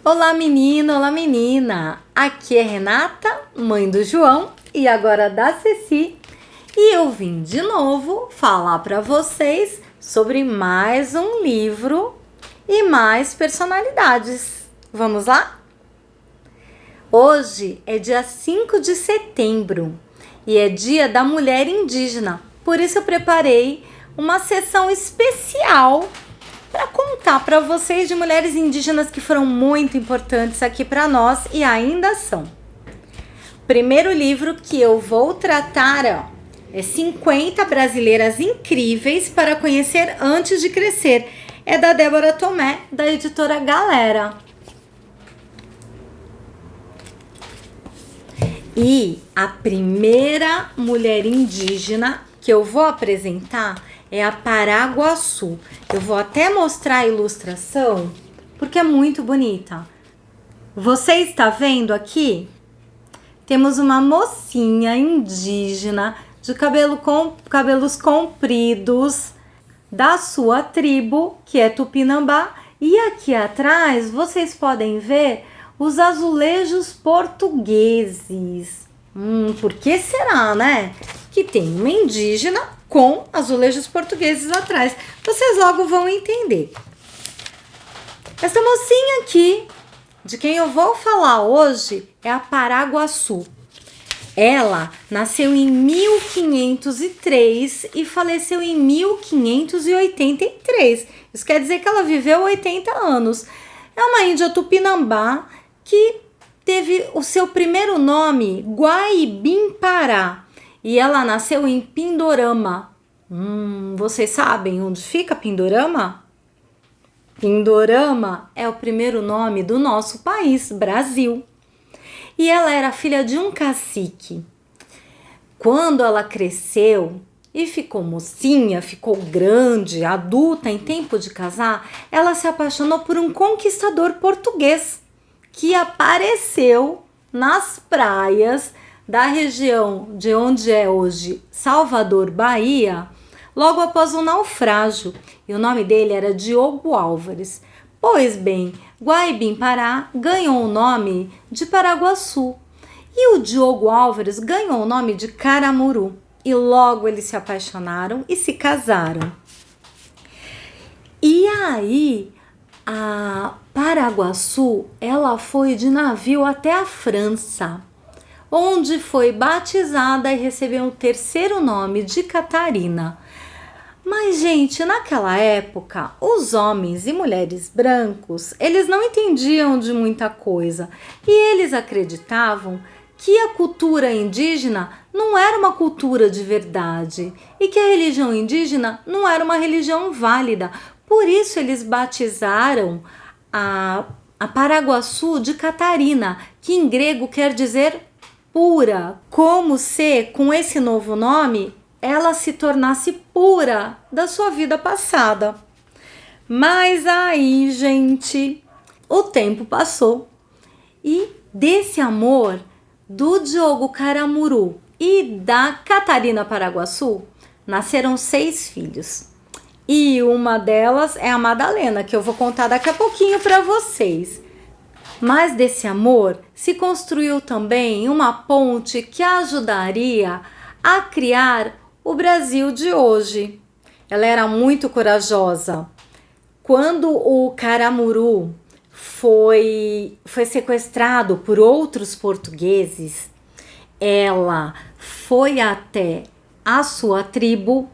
Olá menino, olá menina, aqui é Renata, mãe do João e agora da Ceci, e eu vim de novo falar para vocês sobre mais um livro e mais personalidades. Vamos lá? Hoje é dia 5 de setembro e é dia da mulher indígena, por isso eu preparei uma sessão especial para contar para vocês de mulheres indígenas que foram muito importantes aqui para nós e ainda são. O primeiro livro que eu vou tratar é 50 Brasileiras Incríveis para Conhecer Antes de Crescer. É da Débora Tomé, da editora Galera. E a primeira mulher indígena que eu vou apresentar é a Paraguaçu. Eu vou até mostrar a ilustração, porque é muito bonita. Você está vendo aqui? Temos uma mocinha indígena de cabelos compridos da sua tribo, que é Tupinambá. E aqui atrás vocês podem ver os azulejos portugueses. Por que será, né? Que tem uma indígena com azulejos portugueses atrás. Vocês logo vão entender. Essa mocinha aqui, de quem eu vou falar hoje, é a Paraguaçu. Ela nasceu em 1503 e faleceu em 1583. Isso quer dizer que ela viveu 80 anos. É uma índia Tupinambá que teve o seu primeiro nome Guaibim-Pará. E ela nasceu em Pindorama. Vocês sabem onde fica Pindorama? Pindorama é o primeiro nome do nosso país, Brasil. E ela era filha de um cacique. Quando ela cresceu e ficou mocinha, ficou grande, adulta, em tempo de casar, ela se apaixonou por um conquistador português que apareceu nas praias da região de onde é hoje Salvador, Bahia, logo após um naufrágio, e o nome dele era Diogo Álvares. Pois bem, Guaibim-Pará ganhou o nome de Paraguaçu, e o Diogo Álvares ganhou o nome de Caramuru, e logo eles se apaixonaram e se casaram. E aí, a Paraguaçu, ela foi de navio até a França, onde foi batizada e recebeu o terceiro nome de Catarina. Mas, gente, naquela época, os homens e mulheres brancos, eles não entendiam de muita coisa e eles acreditavam que a cultura indígena não era uma cultura de verdade e que a religião indígena não era uma religião válida. Por isso, eles batizaram a Paraguaçu de Catarina, que em grego quer dizer pura, como se, com esse novo nome, ela se tornasse pura da sua vida passada. Mas aí, gente, o tempo passou e desse amor do Diogo Caramuru e da Catarina Paraguaçu nasceram 6 filhos. E uma delas é a Madalena, que eu vou contar daqui a pouquinho para vocês. Mas desse amor se construiu também uma ponte que ajudaria a criar o Brasil de hoje. Ela era muito corajosa. Quando o Caramuru foi sequestrado por outros portugueses, ela foi até a sua tribo,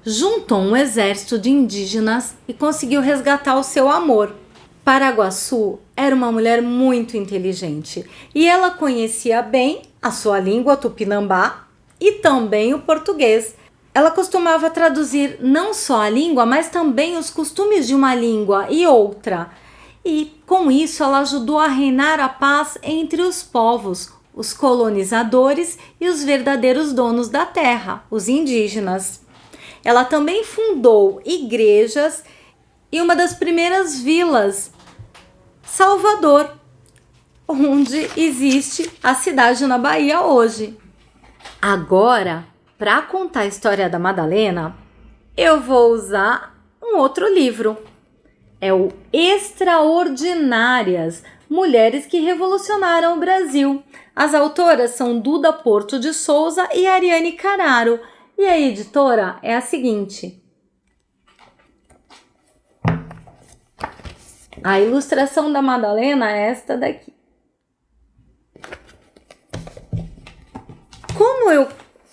juntou um exército de indígenas e conseguiu resgatar o seu amor. Paraguaçu era uma mulher muito inteligente e ela conhecia bem a sua língua tupinambá e também o português. Ela costumava traduzir não só a língua, mas também os costumes de uma língua e outra. E com isso ela ajudou a reinar a paz entre os povos, os colonizadores e os verdadeiros donos da terra, os indígenas. Ela também fundou igrejas e uma das primeiras vilas, Salvador, onde existe a cidade na Bahia hoje. Agora, para contar a história da Madalena, eu vou usar um outro livro. É o Extraordinárias, Mulheres que Revolucionaram o Brasil. As autoras são Duda Porto de Souza e Ariane Cararo. E a editora é a seguinte. A ilustração da Madalena é esta daqui. Como eu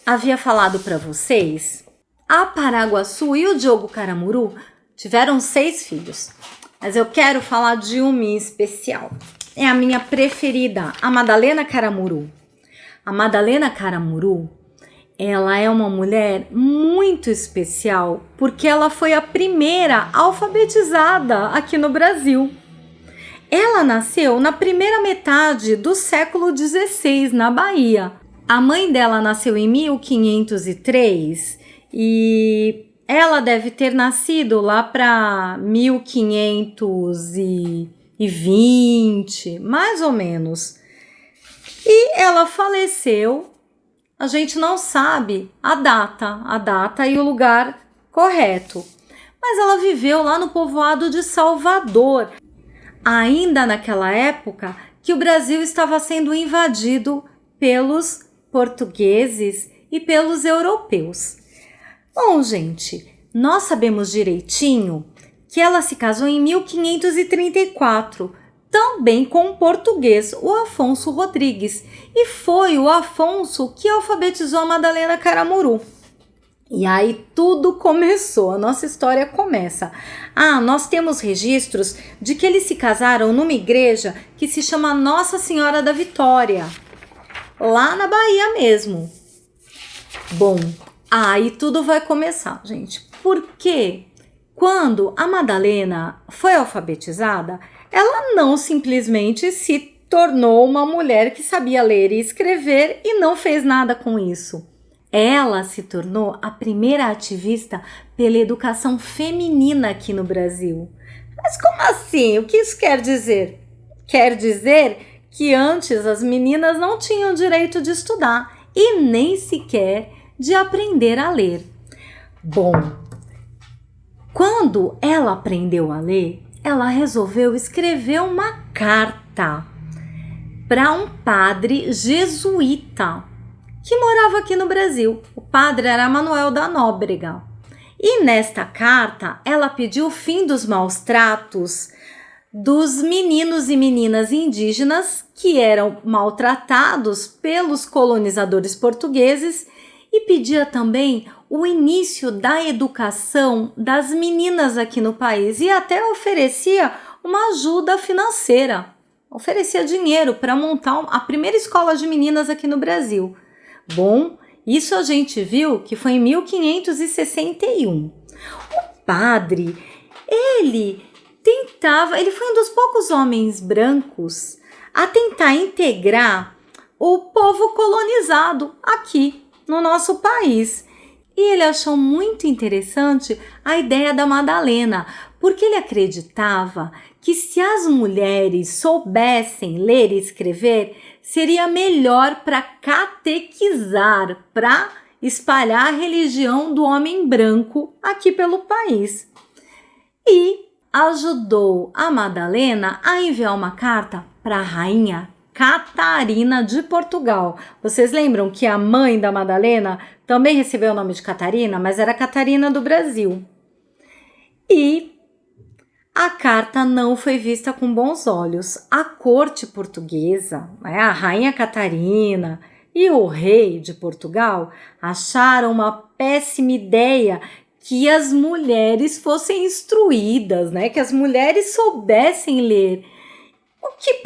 havia falado para vocês, a Paraguaçu e o Diogo Caramuru tiveram 6 filhos. Mas eu quero falar de uma em especial. É a minha preferida, a Madalena Caramuru. A Madalena Caramuru, ela é uma mulher muito especial porque ela foi a primeira alfabetizada aqui no Brasil. Ela nasceu na primeira metade do século XVI, na Bahia. A mãe dela nasceu em 1503 e ela deve ter nascido lá para 1520, mais ou menos. E ela faleceu, a gente não sabe a data e o lugar correto. Mas ela viveu lá no povoado de Salvador, ainda naquela época que o Brasil estava sendo invadido pelos portugueses e pelos europeus. Bom, gente, nós sabemos direitinho que ela se casou em 1534, também com um português, o Afonso Rodrigues, e foi o Afonso que alfabetizou a Madalena Caramuru. E aí tudo começou, a nossa história começa. Nós temos registros de que eles se casaram numa igreja que se chama Nossa Senhora da Vitória, lá na Bahia mesmo. Bom, aí tudo vai começar, gente. Porque quando a Madalena foi alfabetizada, ela não simplesmente se tornou uma mulher que sabia ler e escrever e não fez nada com isso. Ela se tornou a primeira ativista pela educação feminina aqui no Brasil. Mas como assim? O que isso quer dizer? Quer dizer que antes as meninas não tinham direito de estudar e nem sequer de aprender a ler. Bom, quando ela aprendeu a ler, ela resolveu escrever uma carta para um padre jesuíta que morava aqui no Brasil. O padre era Manuel da Nóbrega. E nesta carta, ela pediu o fim dos maus tratos dos meninos e meninas indígenas que eram maltratados pelos colonizadores portugueses e pedia também o início da educação das meninas aqui no país e até oferecia uma ajuda financeira, oferecia dinheiro para montar a primeira escola de meninas aqui no Brasil. Bom, isso a gente viu que foi em 1561. O padre, ele foi um dos poucos homens brancos a tentar integrar o povo colonizado aqui no nosso país. E ele achou muito interessante a ideia da Madalena, porque ele acreditava que se as mulheres soubessem ler e escrever, seria melhor para catequizar, para espalhar a religião do homem branco aqui pelo país. E ajudou a Madalena a enviar uma carta para a rainha Catarina de Portugal. Vocês lembram que a mãe da Madalena também recebeu o nome de Catarina, mas era Catarina do Brasil. E a carta não foi vista com bons olhos. A corte portuguesa, a rainha Catarina e o rei de Portugal acharam uma péssima ideia que as mulheres fossem instruídas, que as mulheres soubessem ler. O que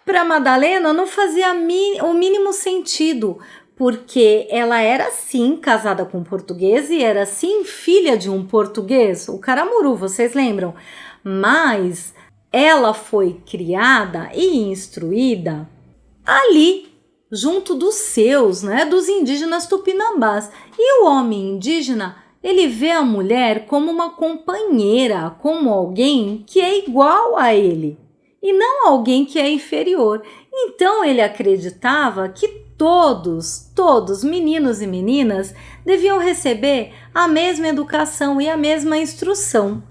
para Madalena não fazia o mínimo sentido, porque ela era sim casada com um português e era sim filha de um português, o Caramuru, vocês lembram? Mas ela foi criada e instruída ali, junto dos seus, dos indígenas tupinambás. E o homem indígena, ele vê a mulher como uma companheira, como alguém que é igual a ele, e não alguém que é inferior. Então ele acreditava que todos, meninos e meninas, deviam receber a mesma educação e a mesma instrução.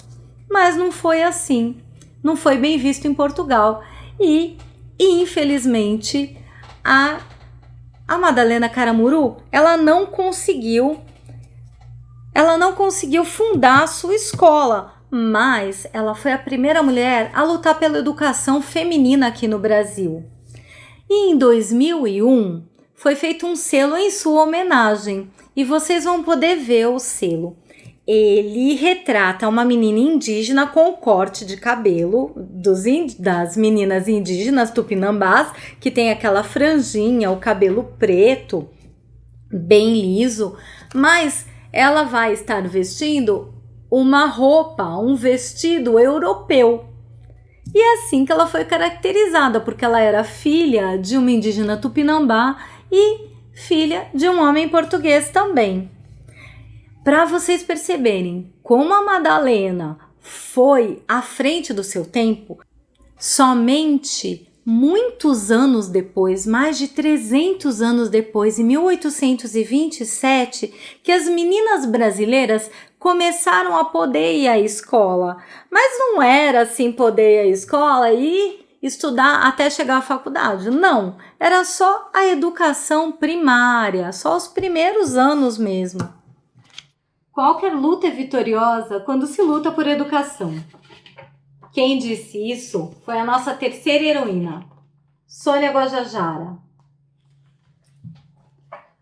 Mas não foi assim, não foi bem visto em Portugal. e infelizmente a Madalena Caramuru, ela não conseguiu fundar a sua escola, mas ela foi a primeira mulher a lutar pela educação feminina aqui no Brasil. E em 2001 foi feito um selo em sua homenagem e vocês vão poder ver o selo. Ele retrata uma menina indígena com o corte de cabelo das meninas indígenas tupinambás, que tem aquela franjinha, o cabelo preto, bem liso, mas ela vai estar vestindo uma roupa, um vestido europeu. E é assim que ela foi caracterizada, porque ela era filha de uma indígena tupinambá e filha de um homem português também. Para vocês perceberem como a Madalena foi à frente do seu tempo, somente muitos anos depois, mais de 300 anos depois, em 1827, que as meninas brasileiras começaram a poder ir à escola. Mas não era assim poder ir à escola e estudar até chegar à faculdade. Não, era só a educação primária, só os primeiros anos mesmo. Qualquer luta é vitoriosa quando se luta por educação. Quem disse isso foi a nossa terceira heroína, Sônia Guajajara.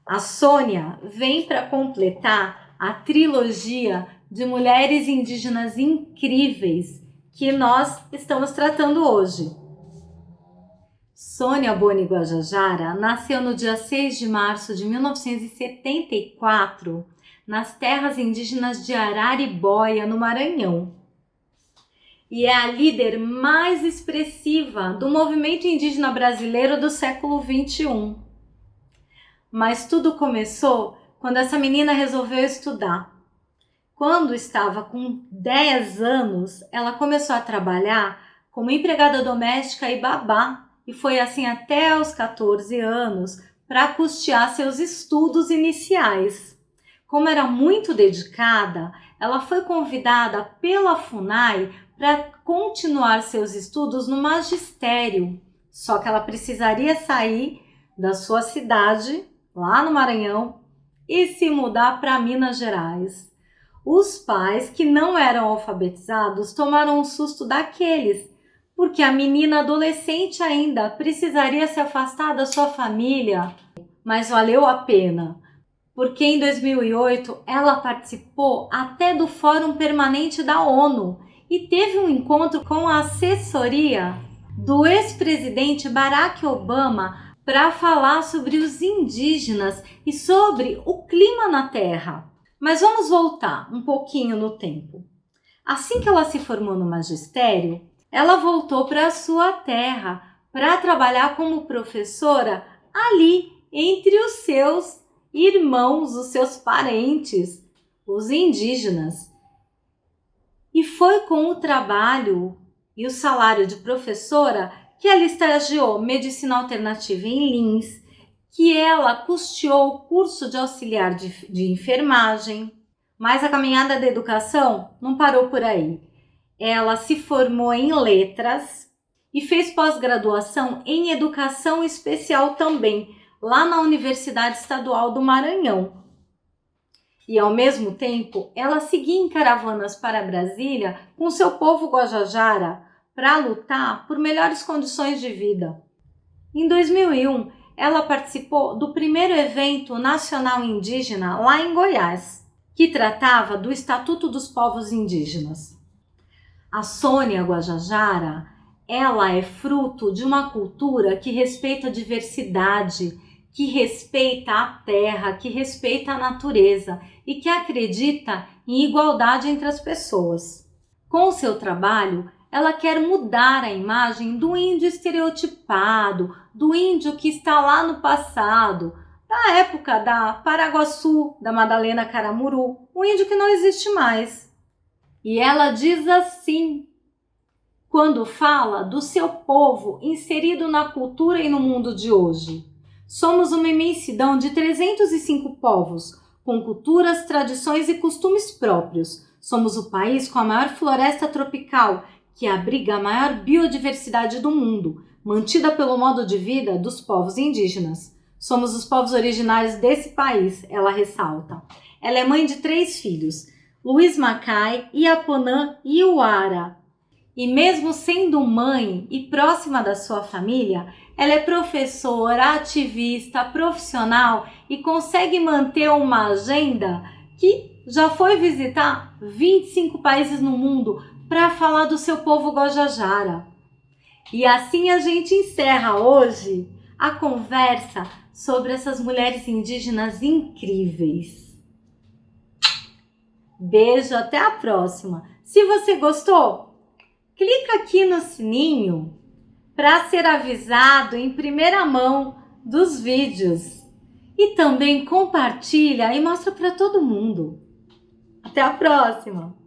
A Sônia vem para completar a trilogia de mulheres indígenas incríveis que nós estamos tratando hoje. Sônia Boni Guajajara nasceu no dia 6 de março de 1974 nas terras indígenas de Araribóia, no Maranhão. E é a líder mais expressiva do movimento indígena brasileiro do século XXI. Mas tudo começou quando essa menina resolveu estudar. Quando estava com 10 anos, ela começou a trabalhar como empregada doméstica e babá, e foi assim até os 14 anos para custear seus estudos iniciais. Como era muito dedicada, ela foi convidada pela FUNAI para continuar seus estudos no magistério, só que ela precisaria sair da sua cidade, lá no Maranhão, e se mudar para Minas Gerais. Os pais, que não eram alfabetizados, tomaram um susto daqueles, porque a menina adolescente ainda precisaria se afastar da sua família, mas valeu a pena, porque em 2008 ela participou até do Fórum Permanente da ONU e teve um encontro com a assessoria do ex-presidente Barack Obama para falar sobre os indígenas e sobre o clima na Terra. Mas vamos voltar um pouquinho no tempo. Assim que ela se formou no magistério, ela voltou para a sua terra para trabalhar como professora ali entre os seus irmãos, os seus parentes, os indígenas. E foi com o trabalho e o salário de professora que ela estagiou medicina alternativa em Lins, que ela custeou o curso de auxiliar de enfermagem. Mas a caminhada da educação não parou por aí. Ela se formou em letras e fez pós-graduação em educação especial também, lá na Universidade Estadual do Maranhão. E ao mesmo tempo, ela seguia em caravanas para Brasília com seu povo Guajajara para lutar por melhores condições de vida. Em 2001, ela participou do primeiro evento nacional indígena lá em Goiás, que tratava do Estatuto dos Povos Indígenas. A Sônia Guajajara, ela é fruto de uma cultura que respeita a diversidade, que respeita a terra, que respeita a natureza e que acredita em igualdade entre as pessoas. Com o seu trabalho, ela quer mudar a imagem do índio estereotipado, do índio que está lá no passado, da época da Paraguaçu, da Madalena Caramuru, o índio que não existe mais. E ela diz assim, quando fala do seu povo inserido na cultura e no mundo de hoje: somos uma imensidão de 305 povos, com culturas, tradições e costumes próprios. Somos o país com a maior floresta tropical, que abriga a maior biodiversidade do mundo, mantida pelo modo de vida dos povos indígenas. Somos os povos originários desse país, ela ressalta. Ela é mãe de 3 filhos, Luiz Macai, Iaponã e Uara. E mesmo sendo mãe e próxima da sua família, ela é professora, ativista, profissional e consegue manter uma agenda que já foi visitar 25 países no mundo para falar do seu povo Guajajara. E assim a gente encerra hoje a conversa sobre essas mulheres indígenas incríveis. Beijo, até a próxima. Se você gostou, clica aqui no sininho para ser avisado em primeira mão dos vídeos. E também compartilha e mostra para todo mundo. Até a próxima!